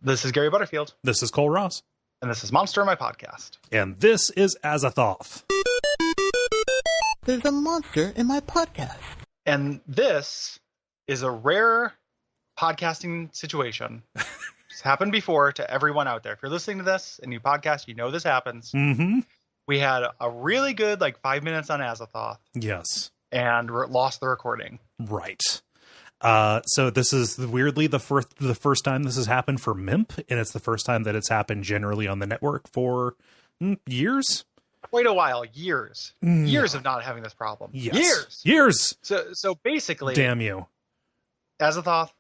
This is Gary Butterfield. This is Cole Ross. And this is Monster, my podcast. And this is Azathoth. There's a monster in my podcast. And this is a rare podcasting situation. It's happened before to everyone out there. If you're listening to this and you podcast, you know this happens. Mm-hmm. We had a really good 5 minutes on Azathoth. Yes. And lost the recording. Right. So this is weirdly the first time this has happened for MIMP, and it's the first time that it's happened generally on the network for years. Quite a while, years. Years of not having this problem. Yes. Years. So basically, damn you, Azathoth,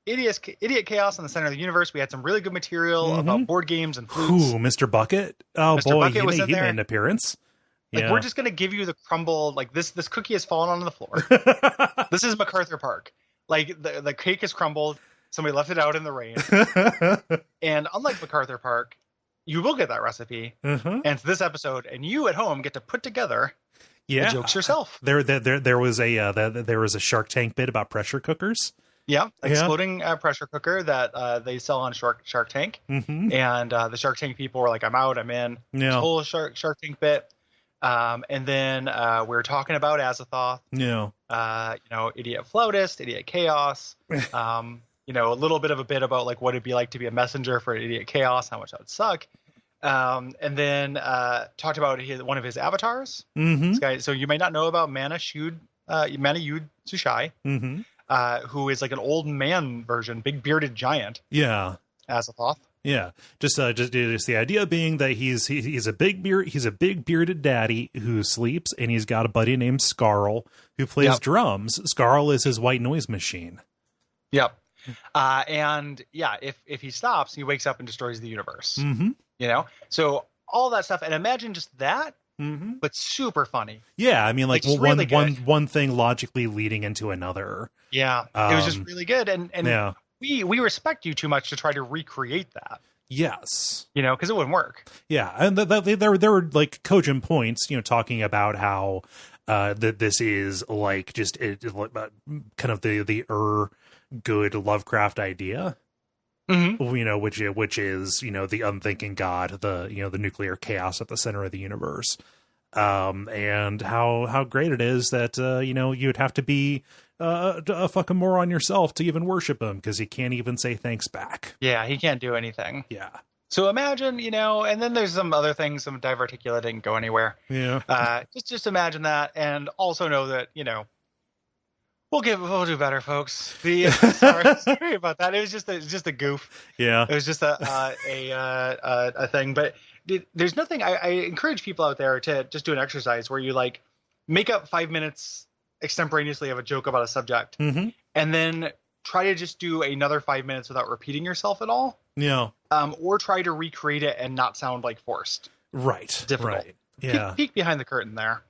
idiot chaos in the center of the universe. We had some really good material about board games and flutes. Ooh, Mr. Bucket. Oh Mr. boy, Bucket he made an appearance. Yeah. We're just gonna give you the crumble. This cookie has fallen onto the floor. This is MacArthur Park. The cake is crumbled. Somebody left it out in the rain. And unlike MacArthur Park, you will get that recipe. And it's this episode, and you at home get to put together the jokes yourself. There was a Shark Tank bit about pressure cookers. Yeah, exploding pressure cooker that they sell on Shark Tank. And the Shark Tank people were like, "I'm out, I'm in." Yeah. Whole Shark Tank bit. And then we were talking about Azathoth. Yeah. Idiot flautist, idiot chaos. A little bit of a bit about what it'd be like to be a messenger for idiot chaos, how much that would suck. And then talked about one of his avatars. This guy, so you may not know about Mana Yud Sushai, who is an old man version, big bearded giant. Yeah. Azathoth. Yeah, just the idea being that he's a big bearded daddy who sleeps, and he's got a buddy named Scarl who plays drums. Scarl is his white noise machine. Yep. If he stops, he wakes up and destroys the universe. So all that stuff, and imagine just that, but super funny. Yeah, I mean, really one thing logically leading into another. Yeah, it was just really good, and yeah. We respect you too much to try to recreate that. Yes. Because it wouldn't work. Yeah. And there were cogent points, talking about how that this is just kind of the good Lovecraft idea. Which is, the unthinking God, the nuclear chaos at the center of the universe. And how great it is that, you'd have to be a fucking moron yourself to even worship him, because he can't even say thanks back. Yeah, he can't do anything. Yeah. So imagine, and then there's some other things, some diverticula didn't go anywhere. Yeah. Just imagine that, and also know that, we'll do better, folks. Sorry about that. It was just a goof. Yeah. It was just a thing, but there's nothing. I encourage people out there to just do an exercise where you make up 5 minutes extemporaneously of a joke about a subject, and then try to just do another 5 minutes without repeating yourself at all. Yeah. Or try to recreate it and not sound forced. Right. Difficult. Right. Yeah. Peek behind the curtain there.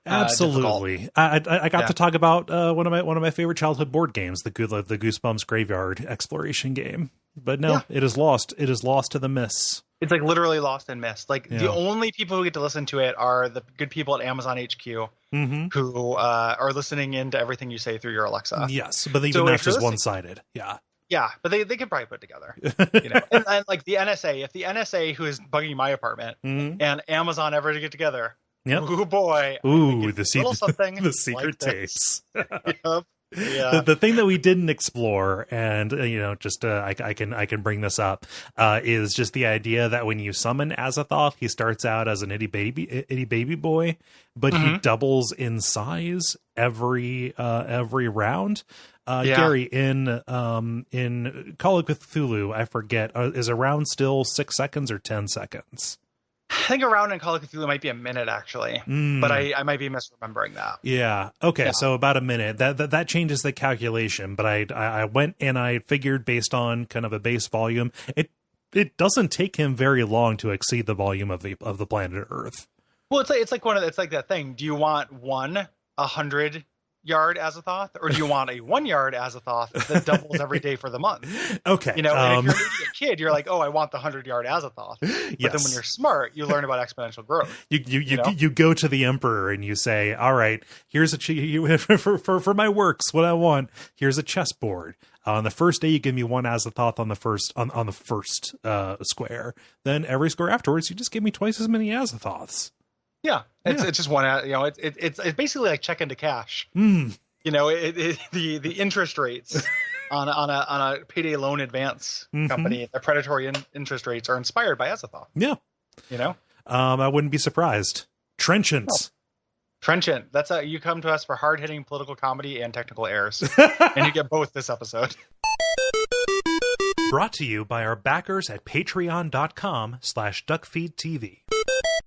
Absolutely. I got to talk about one of my favorite childhood board games, the Goosebumps Graveyard exploration game. But no, it is lost. It is lost to the mists. It's literally lost and missed. The only people who get to listen to it are the good people at Amazon HQ who are listening into everything you say through your Alexa. Yes, but even that's just one-sided. Yeah. Yeah, but they could probably put it together. And the NSA, if the NSA, who is bugging my apartment, and Amazon ever to get together, oh boy. Ooh, the secret tapes. Yep. Yeah. The thing that we didn't explore, and I can bring this up, is just the idea that when you summon Azathoth, he starts out as an itty baby boy, but he doubles in size every round. Gary, in Call of Cthulhu, I forget, is a round still 6 seconds or 10 seconds? I think a round in Call of Cthulhu might be a minute, actually, but I might be misremembering that. Yeah. Okay. Yeah. So about a minute. That changes the calculation, but I went and I figured based on kind of a base volume, it doesn't take him very long to exceed the volume of the planet Earth. Well, it's like that thing. Do you want 1, 100, yard Azathoth, or do you want a 1 yard Azathoth that doubles every day for the month? Okay. You know, and if you're an idiot kid, you're like, oh, I want the 100 yard Azathoth. But Yes. then when you're smart, you learn about exponential growth. You go to the emperor and you say, all right, here's for my works, what I want, here's a chessboard. On the first day, you give me 1 Azathoth on the first square. Then every square afterwards, you just give me twice as many Azathoths. Yeah, it's just one. You know, it's basically like check into cash. Mm. You know, the interest rates on a payday loan advance company, the predatory interest rates are inspired by Azathoth. Yeah, you know, I wouldn't be surprised. Trenchants. No. Trenchant. That's you come to us for hard hitting political comedy and technical errors, and you get both this episode. Brought to you by our backers at patreon.com/duckfeed.tv.